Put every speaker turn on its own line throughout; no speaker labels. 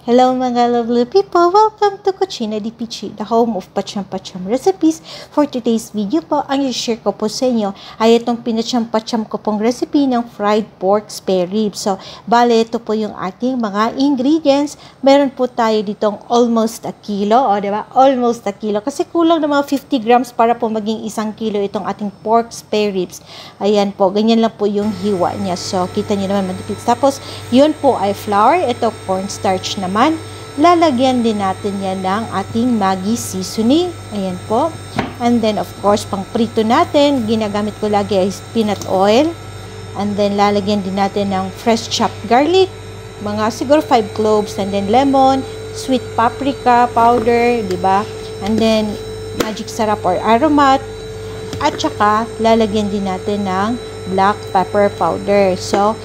Hello mga lovely people! Welcome to Cucina di Pichi, the home of pacham-pacham recipes. For today's video po, ang i-share ko po sa inyo ay itong pinacham-pacham ko pong recipe ng fried pork spare ribs. So, bale, ito po yung ating mga ingredients. Meron po tayo ditong almost a kilo, o diba? Almost a kilo. Kasi kulang na mga 50 grams para po maging 1 kilo itong ating pork spare ribs. Ayan po, ganyan lang po yung hiwa niya. So, kita nyo naman matipid. Tapos, yun po ay flour. Ito cornstarch naman. Lalagyan din natin yan ng ating Maggi seasoning. Ayan po. And then, of course, pang prito natin, ginagamit ko lagi ay peanut oil. And then, lalagyan din natin ng fresh chopped garlic. Mga siguro 5 cloves. And then, lemon, sweet paprika powder, diba? And then, magic sarap or aromat. At saka, lalagyan din natin ng black pepper powder. So,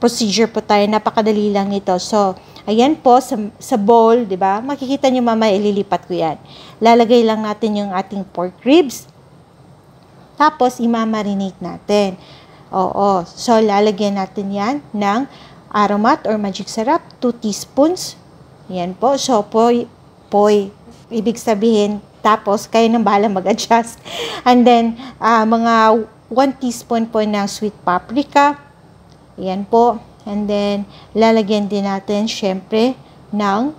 procedure po tayo. Napakadali lang nito. So, ayan po, sa bowl, di ba? Makikita nyo mamaya, ililipat ko yan. Lalagay lang natin yung ating pork ribs. Tapos, imamarinate natin. Oo. So, lalagyan natin yan ng aromat or magic sarap, 2 teaspoons. Ayan po. So, poy. Ibig sabihin, tapos, kayo nang bahala mag-adjust. And then, mga 1 teaspoon po ng sweet paprika. Ayan po. And then, lalagyan din natin, syempre, ng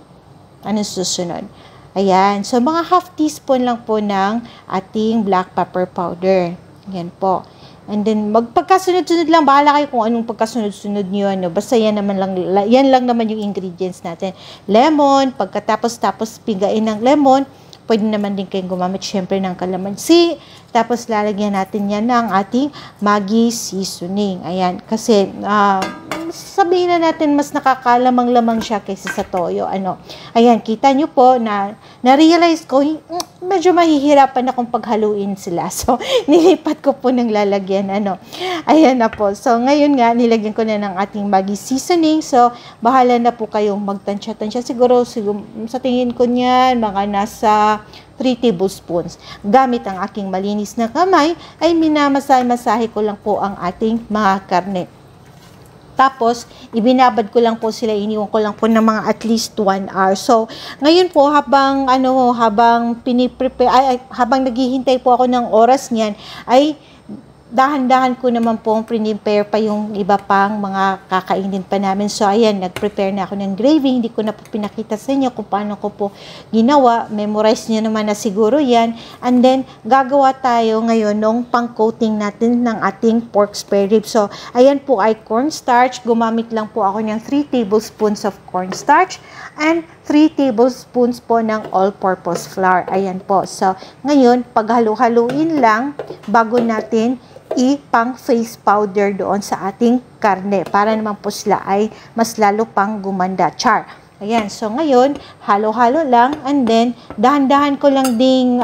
anong susunod. Ayan. So, mga half teaspoon lang po ng ating black pepper powder. Ayan po. And then, magpagkasunod-sunod lang. Bahala kayo kung anong pagkasunod-sunod nyo. Ano. Basta yan lang naman yung ingredients natin. Lemon. Pagkatapos pigain ng lemon, pwede naman din kayong gumamit syempre ng kalamansi. Tapos, lalagyan natin yan ng ating Maggi seasoning. Ayan. Kasi, sabihin na natin mas nakakalamang-lamang siya kaysa sa toyo. Ayan, kita nyo po na-realize ko, medyo mahihirapan akong paghaluin sila. So, nilipat ko po ng lalagyan. Ayan na po. So, ngayon nga, nilagyan ko na ng ating Maggi seasoning. So, bahala na po kayong magtansya-tansya. Siguro, sa tingin ko niyan, mga nasa 3 tablespoons. Gamit ang aking malinis na kamay, ay minamasahe-masahe ko lang po ang ating mga karne. Tapos, ibinabad ko lang po sila, iniwan ko lang po ng mga at least 1 hour. So, ngayon po, habang habang naghihintay po ako ng oras niyan, ay dahan-dahan ko naman po prepare pa yung iba pang mga kakainin pa namin. So, ayan, nag-prepare na ako ng gravy. Hindi ko na po pinakita sa inyo kung paano ko po ginawa. Memorize niyo naman na siguro yan. And then, gagawa tayo ngayon ng pang-coating natin ng ating pork spare ribs. So, ayan po ay cornstarch. Gumamit lang po ako ng 3 tablespoons of cornstarch and 3 tablespoons po ng all-purpose flour. Ayan po. So, ngayon, paghalo-haluin lang bago natin ipang face powder doon sa ating karne para naman po sila ay mas lalo pang gumanda. Char. Ayan. So, ngayon, halo-halo lang and then, dahan-dahan ko lang ding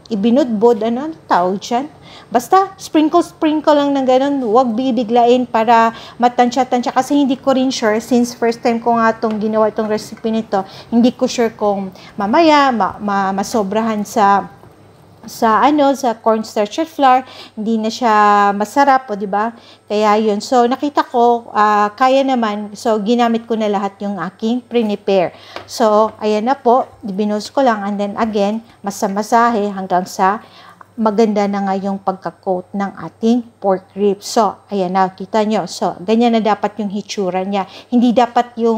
ibinudbod. Ano tawag dyan? Basta, sprinkle lang ng ganun. Huwag bibiglain para matansya-tansya. Kasi hindi ko rin sure, since first time ko nga itong ginawa itong recipe nito, hindi ko sure kung mamaya masobrahan sa cornstarch at flour, hindi na siya masarap, o diba? Kaya yun. So, nakita ko, kaya naman. So, ginamit ko na lahat yung aking prepare. So, ayan na po. Binus ko lang. And then, again, masamasahe hanggang sa maganda na nga yung pagka-coat ng ating pork ribs. So, ayan na, kita nyo. So, ganyan na dapat yung hitsura niya. Hindi dapat yung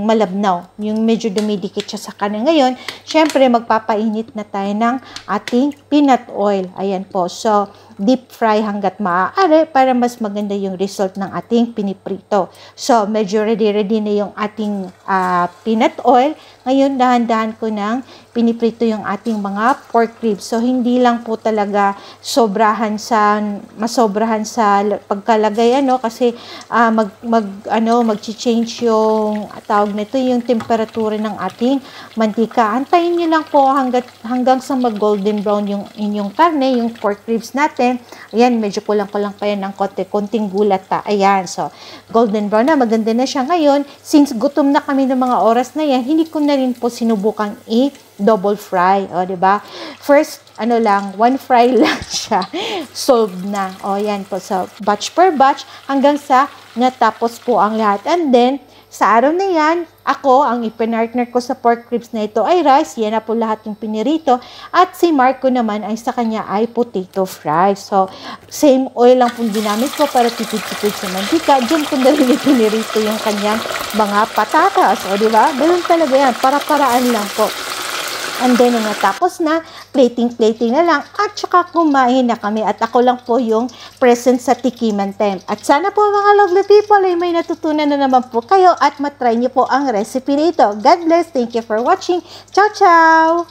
malabnaw, yung medyo dumidikit siya sa kanin. Ngayon, syempre, magpapainit na tayo ng ating peanut oil. Ayan po. So, deep fry hanggat maaari para mas maganda yung result ng ating piniprito. So, medyo ready na yung ating peanut oil. Ngayon, dahan-dahan ko ng piniprito yung ating mga pork ribs. So, hindi lang po talaga masobrahan sa pagkalagay, kasi mag-change yung tawag nito, yung temperatura ng ating mantika. Antayin niyo lang po hanggang sa mag-golden brown yung inyong karne, yung pork ribs natin. Ayan, medyo kulang-kulang pa yan ng konting gulat pa. Ayan, so, golden brown na, maganda na siya ngayon. Since gutom na kami ng mga oras na yan, hindi ko na rin po sinubukang double fry, o, diba? First, 1 fry lang siya. Solved na. O, yan po. So, batch per batch, hanggang sa natapos po ang lahat. And then, Sa araw na yan, ako, ang ipinartner ko sa pork ribs na ito ay rice. Yan na po lahat yung pinirito. At si Marco naman ay sa kanya ay potato fries. So, same oil lang po ginamit ko para tipid-tipid sa mantika. Diyan ko na rin pinirito yung kanyang mga patatas. O, diba? Ganun talaga yan. Para-paraan lang po. And then, nung natapos na, plating na lang, at saka kumain na kami. At ako lang po yung present sa Tikiman Time. At sana po mga lovely people ay may natutunan na naman po kayo at matry niyo po ang recipe nito. God bless. Thank you for watching. Ciao, ciao!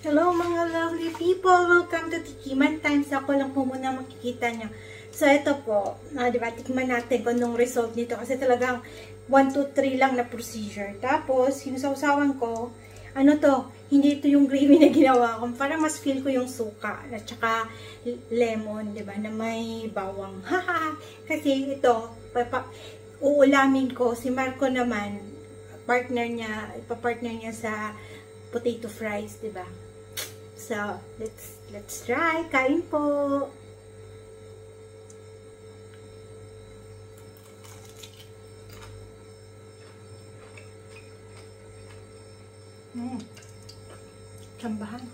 Hello mga lovely people! Welcome to Tikiman Time. Ako lang po muna makikita nyo. So, ito po. Diba, tikman natin kung anong result nito. Kasi talagang 1, 2, 3 lang na procedure. Tapos, yung sausawan ko, ano to, hindi ito yung gravy na ginawa ko. Parang mas feel ko yung suka. At saka lemon, diba, na may bawang. Kasi ito, uulamin ko. Si Marco naman, ipapartner niya sa potato fries, diba? So, let's try. Kain po! Tsambahan.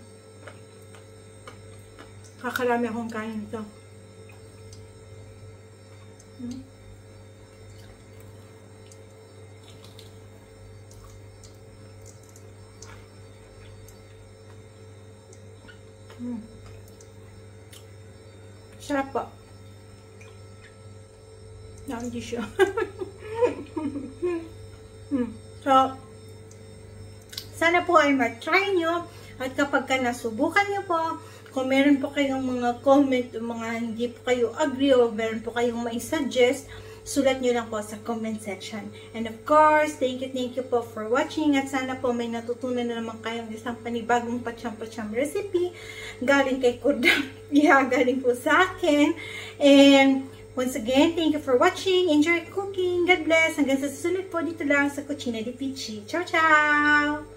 Kakarami akong kain ito. Sarap po. Hindi siya. So, sana po ay ma-try nyo. At kapag nasubukan nyo po, kung meron po kayong mga comment o mga hindi po kayo agree o meron po kayong mai-suggest, sulat nyo lang po sa comment section. And of course, thank you po for watching. At sana po may natutunan na naman kayong isang panibagong pacham-pacham recipe. Galing kay Kurdam. Yeah, galing po sa akin. And once again, thank you for watching. Enjoy cooking. God bless. Hanggang sa susunod po dito lang sa Cucina di Pichi. Ciao, ciao!